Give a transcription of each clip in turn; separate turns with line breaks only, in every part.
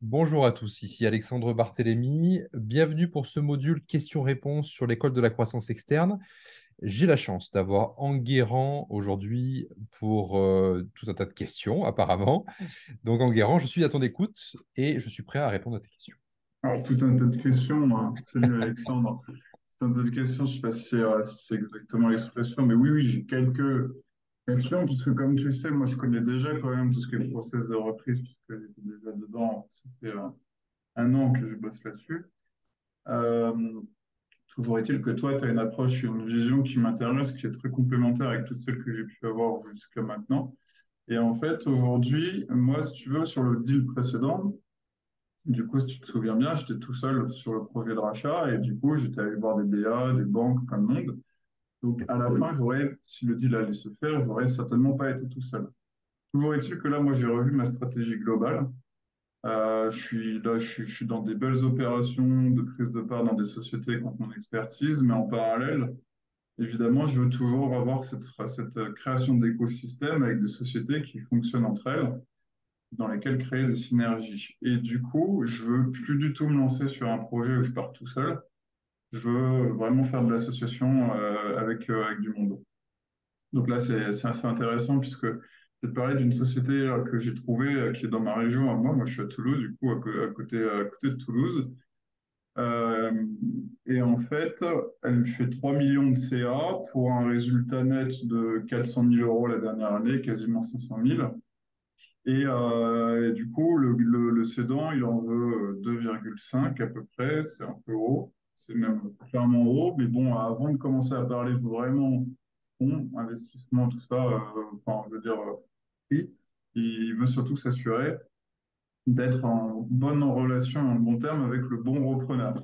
Bonjour à tous, ici Alexandre Barthélémy. Bienvenue pour ce module questions-réponses sur l'école de la croissance externe. J'ai la chance d'avoir Enguerrand aujourd'hui pour tout un tas de questions, apparemment. Donc, Enguerrand, je suis à ton écoute et je suis prêt à répondre à tes questions.
Alors, tout un tas de questions, hein. Salut Alexandre. Tout un tas de questions, je ne sais pas si c'est exactement l'expression, mais oui, oui, j'ai quelques questions, puisque comme tu sais, moi je connais déjà quand même tout ce qui est process de reprise, puisque j'étais déjà dedans. Ça fait un an que je bosse là-dessus. Euh, Toujours est-il que toi, tu as une approche, une vision qui m'intéresse, qui est très complémentaire avec toutes celles que j'ai pu avoir jusqu'à maintenant. Et en fait, aujourd'hui, moi, si tu veux, sur le deal précédent, du coup, si tu te souviens bien, j'étais tout seul sur le projet de rachat et du coup, j'étais allé voir des BA, des banques, plein de monde. Donc, à la fin, si le deal allait se faire, j'aurais certainement pas été tout seul. Toujours est-il que là, moi, j'ai revu ma stratégie globale. Je suis dans des belles opérations de prise de part dans des sociétés qui ont mon expertise, mais en parallèle, évidemment, je veux toujours avoir cette création d'écosystème avec des sociétés qui fonctionnent entre elles dans lesquels créer des synergies. Et du coup, je veux plus du tout me lancer sur un projet où je pars tout seul. Je veux vraiment faire de l'association avec du monde. Donc là, c'est assez intéressant puisque je vais te parler d'une société que j'ai trouvée qui est dans ma région à moi. Moi, je suis à Toulouse, du coup, à côté de Toulouse. Euh, et en fait, elle fait 3 millions de CA pour un résultat net de 400 000 euros la dernière année, quasiment 500 000. Et du coup, le cédant, il en veut 2,5 à peu près, c'est un peu haut, c'est même clairement haut, mais bon, avant de commencer à parler vraiment investissement, tout ça, enfin, je veux dire, prix, il veut surtout s'assurer d'être en bonne relation, en bon terme avec le bon repreneur.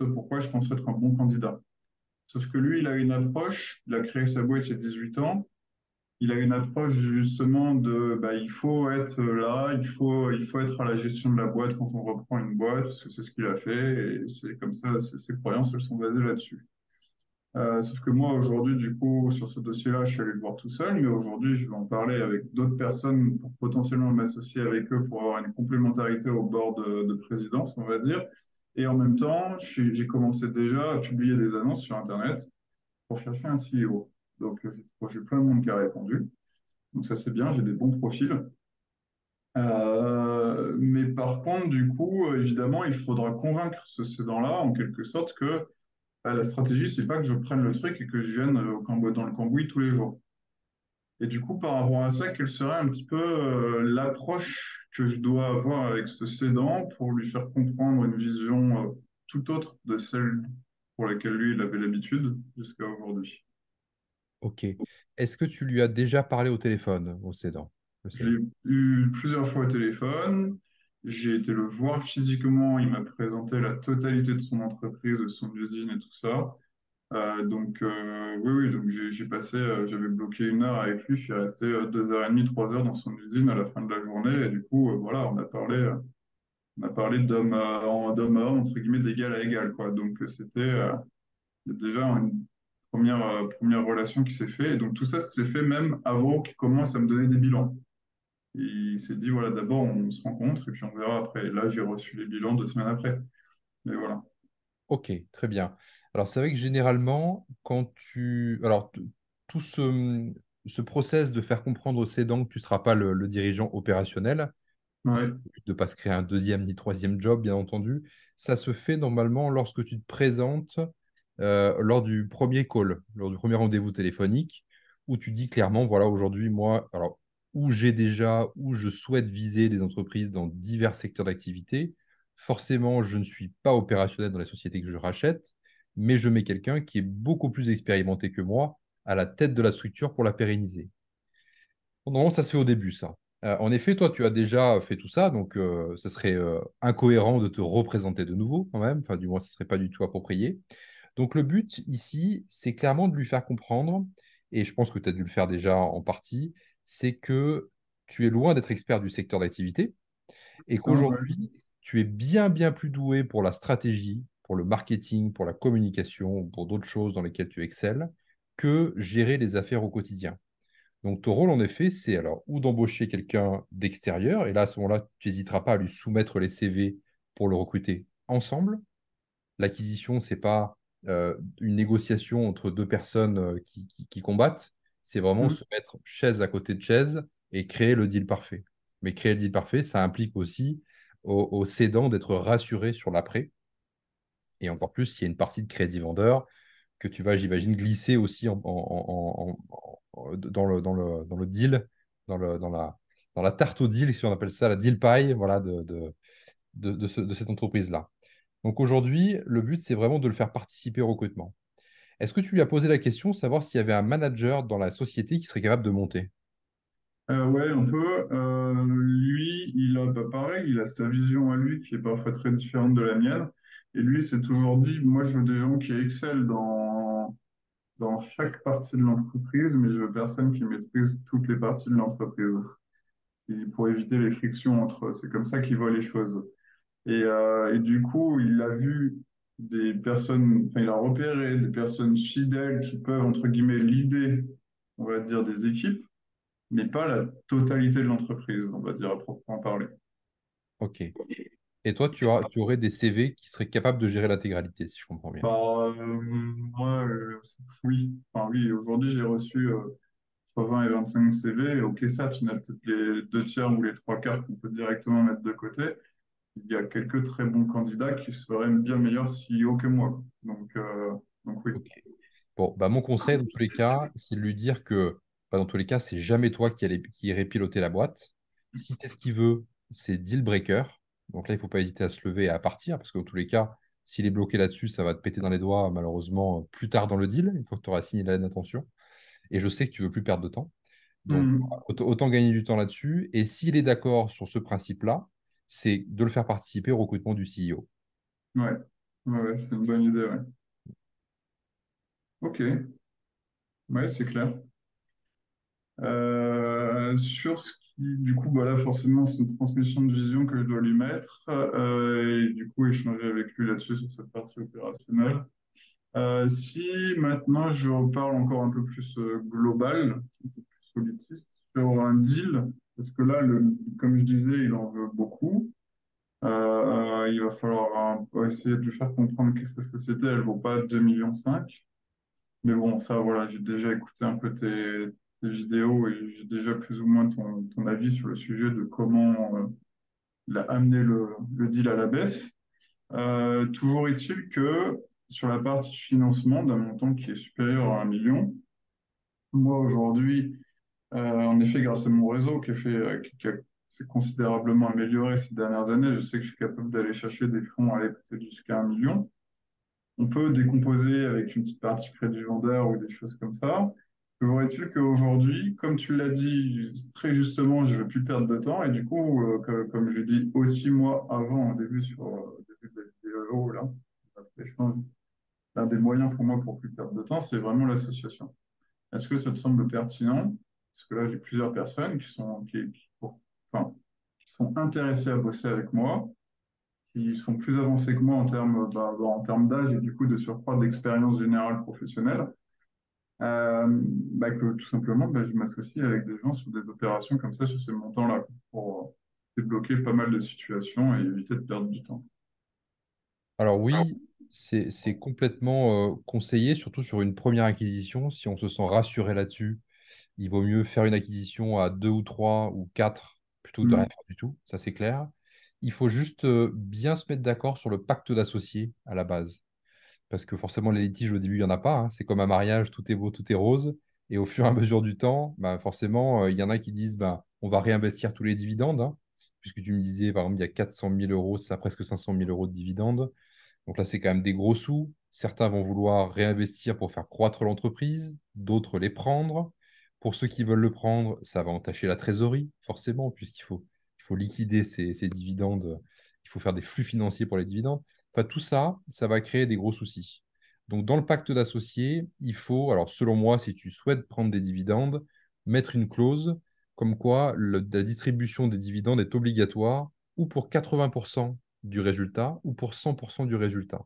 C'est pourquoi je pense être un bon candidat. Sauf que lui, il a une approche, il a créé sa boîte il y a 18 ans, il a une approche justement de bah, il faut être là, il faut être à la gestion de la boîte quand on reprend une boîte, parce que c'est ce qu'il a fait, et c'est comme ça, ses croyances, elles sont basées là-dessus. Sauf que moi, aujourd'hui, du coup, sur ce dossier-là, je suis allé le voir tout seul, mais aujourd'hui, je vais en parler avec d'autres personnes pour potentiellement m'associer avec eux pour avoir une complémentarité au bord de présidence, on va dire. Et en même temps, j'ai commencé déjà à publier des annonces sur Internet pour chercher un CEO. Donc, j'ai plein de monde qui a répondu. Donc ça, c'est bien, j'ai des bons profils. Mais par contre, du coup, évidemment, il faudra convaincre ce cédant-là, en quelque sorte, que la stratégie, c'est pas que je prenne le truc et que je vienne dans le cambouis tous les jours. Et du coup, par rapport à ça, quelle serait un petit peu l'approche que je dois avoir avec ce cédant pour lui faire comprendre une vision tout autre de celle pour laquelle lui, il avait l'habitude jusqu'à aujourd'hui?
Ok. Est-ce que tu lui as déjà parlé au téléphone, au cédant, le
Je
cédant?
l'ai eu plusieurs fois au téléphone. J'ai été le voir physiquement. Il m'a présenté la totalité de son entreprise, de son usine et tout ça. Oui, oui, donc j'avais bloqué 1 heure avec lui. Je suis resté 2 heures et demie, 3 heures dans son usine à la fin de la journée. Et du coup, voilà, on a parlé d'homme à homme, entre guillemets, d'égal à égal, quoi. Donc, il y a déjà une première relation qui s'est faite. Et donc, tout ça s'est fait même avant qu'il commence à me donner des bilans. Il s'est dit, voilà, d'abord, on se rencontre et puis on verra après. Et là, j'ai reçu les bilans 2 semaines après. Mais voilà.
Ok, très bien. Alors, c'est vrai que généralement, quand tu... Alors, tout ce process de faire comprendre au cédant que tu ne seras pas le dirigeant opérationnel,
Ouais,
de ne pas se créer un deuxième ni troisième job, bien entendu. Ça se fait normalement lorsque tu te présentes lors du premier call, lors du premier rendez-vous téléphonique, où tu dis clairement, voilà, aujourd'hui, moi, alors, où j'ai déjà, où je souhaite viser des entreprises dans divers secteurs d'activité. Forcément, je ne suis pas opérationnel dans les sociétés que je rachète, mais je mets quelqu'un qui est beaucoup plus expérimenté que moi à la tête de la structure pour la pérenniser. Non, ça se fait au début, ça. En effet, toi, tu as déjà fait tout ça, donc ce serait incohérent de te représenter de nouveau quand même, enfin du moins, ce ne serait pas du tout approprié. Donc le but ici, c'est clairement de lui faire comprendre, et je pense que tu as dû le faire déjà en partie, c'est que tu es loin d'être expert du secteur d'activité, et
ça, ouais.
qu'aujourd'hui, tu es bien, bien plus doué pour la stratégie, pour le marketing, pour la communication, ou pour d'autres choses dans lesquelles tu excelles, que gérer les affaires au quotidien. Donc, ton rôle, en effet, c'est alors ou d'embaucher quelqu'un d'extérieur, et là, à ce moment-là, tu n'hésiteras pas à lui soumettre les CV pour le recruter ensemble. L'acquisition, c'est pas une négociation entre deux personnes qui combattent, c'est vraiment
Hmm.
se mettre chaise à côté de chaise et créer le deal parfait. Mais créer le deal parfait, ça implique aussi aux cédants d'être rassurés sur l'après. Et encore plus, s'il y a une partie de crédit vendeur que tu vas, j'imagine, glisser aussi dans le deal, dans la tarte au deal, si on appelle ça la deal pie, voilà, de cette entreprise-là. Donc aujourd'hui, le but, c'est vraiment de le faire participer au recrutement. Est-ce que tu lui as posé la question, savoir s'il y avait un manager dans la société qui serait capable de monter?
Ouais, un peu. Lui, il a, bah, pareil, il a sa vision à lui qui est parfois très différente de la mienne. Et lui, c'est toujours dit, moi, je veux des gens qui excellent dans chaque partie de l'entreprise, mais je veux personne qui maîtrise toutes les parties de l'entreprise. Et pour éviter les frictions entre eux. C'est comme ça qu'il voit les choses. Et du coup, il a vu des personnes, enfin, il a repéré des personnes fidèles qui peuvent, entre guillemets, leader, on va dire, des équipes, mais pas la totalité de l'entreprise, on va dire, à proprement parler.
Ok. Et toi, tu aurais des CV qui seraient capables de gérer l'intégralité, si je comprends bien.
Bah, moi, oui. Enfin, oui, aujourd'hui, j'ai reçu entre 20 et 25 CV. Ok, ça, tu n'as peut-être les deux tiers ou les trois quarts qu'on peut directement mettre de côté. Il y a quelques très bons candidats qui seraient bien meilleurs CEO que moi. Donc oui.
Ok. Bon, bah, mon conseil, dans tous les cas, c'est de lui dire que, bah, dans tous les cas, c'est jamais toi qui irais piloter la boîte. Si c'est ce qu'il veut, c'est deal breaker. Donc là, il ne faut pas hésiter à se lever et à partir, parce que dans tous les cas, s'il est bloqué là-dessus, ça va te péter dans les doigts, malheureusement, plus tard dans le deal, une fois que tu auras signé la lettre d'intention. Et je sais que tu veux plus perdre de temps. Donc,
Hmm.
autant gagner du temps là-dessus. Et s'il est d'accord sur ce principe-là, c'est de le faire participer au recrutement du CEO.
Ouais, ouais, c'est une bonne idée, ouais. Ok, ouais, c'est clair. Sur ce qui, du coup, bah là, forcément, c'est une transmission de vision que je dois lui mettre et du coup, échanger avec lui là-dessus sur cette partie opérationnelle. Si maintenant je reparle encore un peu plus global, un peu plus solidiste, sur un deal, parce que là, comme je disais, il en veut beaucoup. Il va falloir essayer de lui faire comprendre que sa société, elle ne vaut pas 2,5 millions. Mais bon, ça, voilà, j'ai déjà écouté un peu tes vidéos et j'ai déjà plus ou moins ton avis sur le sujet de comment il a amené le deal à la baisse. Toujours est-il que sur la partie financement d'un montant qui est supérieur à 1 million, moi aujourd'hui, en effet, grâce à mon réseau qui s'est considérablement amélioré ces dernières années, je sais que je suis capable d'aller chercher des fonds à aller peut-être jusqu'à 1 million. On peut décomposer avec une petite partie crédit vendeur ou des choses comme ça. Toujours est-il qu'aujourd'hui, comme tu l'as dit très justement, je ne veux plus perdre de temps. Et du coup, comme je l'ai dit aussi moi avant, au début, au début de la vidéo, là, notre échange, l'un des moyens pour moi pour plus perdre de temps, c'est vraiment l'association. Est-ce que ça te semble pertinent? Parce que là, j'ai plusieurs personnes enfin, qui sont intéressées à bosser avec moi, qui sont plus avancés que moi en termes d'âge et du coup de surcroît d'expérience générale professionnelle, que tout simplement je m'associe avec des gens sur des opérations comme ça, sur ces montants-là, pour débloquer pas mal de situations et éviter de perdre du temps.
Alors oui, c'est complètement conseillé, surtout sur une première acquisition. Si on se sent rassuré là-dessus, il vaut mieux faire une acquisition à deux ou trois ou quatre plutôt que de rien
Mm.
faire du tout. Ça, c'est clair. Il faut juste bien se mettre d'accord sur le pacte d'associés à la base. Parce que forcément, les litiges, au début, il n'y en a pas, hein. C'est comme un mariage, tout est beau, tout est rose. Et au fur et à mesure du temps, bah, forcément, il y en a qui disent bah, on va réinvestir tous les dividendes, hein. Puisque tu me disais, par exemple, il y a 400 000 euros, ça a presque 500 000 euros de dividendes. Donc là, c'est quand même des gros sous. Certains vont vouloir réinvestir pour faire croître l'entreprise, d'autres les prendre. Pour ceux qui veulent le prendre, ça va entacher la trésorerie, forcément, il faut liquider ces dividendes. Il faut faire des flux financiers pour les dividendes. Enfin, tout ça, ça va créer des gros soucis. Donc, dans le pacte d'associés, il faut, alors selon moi, si tu souhaites prendre des dividendes, mettre une clause comme quoi la distribution des dividendes est obligatoire ou pour 80% du résultat ou pour 100% du résultat.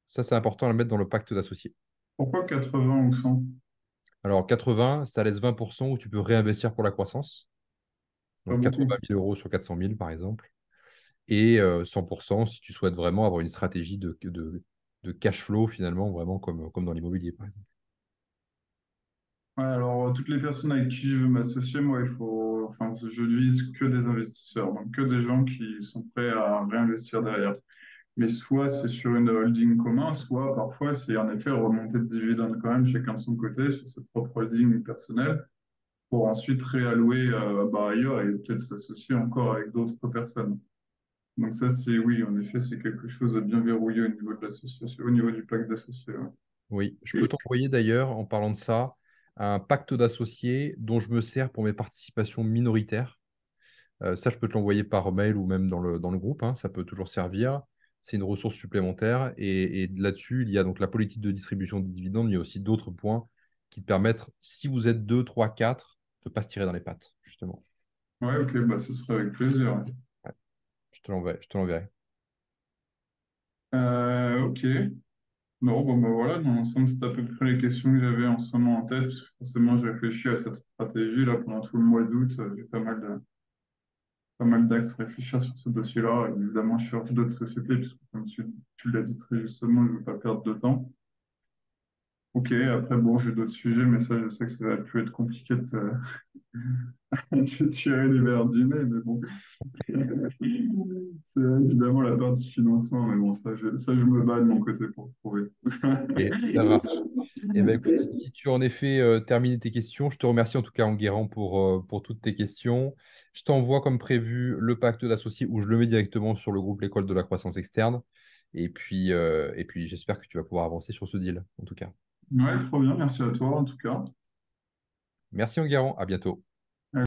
Ça, c'est important à le mettre dans le pacte d'associés.
Pourquoi 80 ou 100?
Alors 80, ça laisse 20% où tu peux réinvestir pour la croissance.
Pas
Donc
beaucoup.
80 000 € sur 400 000 par exemple. Et 100% si tu souhaites vraiment avoir une stratégie de cash flow finalement, vraiment comme dans l'immobilier par exemple.
Ouais, alors, toutes les personnes avec qui je veux m'associer, moi, enfin, je ne vise que des investisseurs, donc que des gens qui sont prêts à réinvestir derrière. Mais soit c'est sur une holding commun, soit parfois c'est en effet remonter de dividendes quand même chacun de son côté sur sa propre holding personnelle pour ensuite réallouer ailleurs et peut-être s'associer encore avec d'autres personnes. Donc ça, c'est oui, en effet, c'est quelque chose à bien verrouiller au niveau de l'association, au niveau du pacte d'associés. Ouais.
Oui, je peux t'envoyer d'ailleurs, en parlant de ça, un pacte d'associés dont je me sers pour mes participations minoritaires. Ça, je peux te l'envoyer par mail ou même dans le groupe, hein, ça peut toujours servir. C'est une ressource supplémentaire. Et là-dessus, il y a donc la politique de distribution des dividendes, mais il y a aussi d'autres points qui te permettent, si vous êtes 2, 3, 4, de ne pas se tirer dans les pattes, justement.
Ouais, ok, bah, ce serait avec plaisir.
Ouais, je te l'enverrai.
Ok. Non, bon, bah voilà, dans l'ensemble, c'est à peu près les questions que j'avais en ce moment en tête, parce que forcément, j'ai réfléchi à cette stratégie là pendant tout le mois d'août. J'ai pas mal d'axes à réfléchir sur ce dossier-là. Et évidemment, je cherche d'autres sociétés, puisque comme tu l'as dit très justement, je ne veux pas perdre de temps. Ok, après, bon, j'ai d'autres sujets, mais ça, je sais que ça va plus être compliqué de tirer les verres du nez, mais bon. C'est évidemment la partie financement, mais bon, ça, je me bats de mon côté pour trouver.
Et ça marche. Eh ben, écoute, si tu as en effet terminé tes questions, je te remercie en tout cas, Enguerrand, pour toutes tes questions. Je t'envoie comme prévu le pacte d'associés où je le mets directement sur le groupe L'école de la croissance externe. Et puis j'espère que tu vas pouvoir avancer sur ce deal, en tout cas.
Ouais, trop bien, merci à toi en tout cas.
Merci, Enguerrand. À bientôt.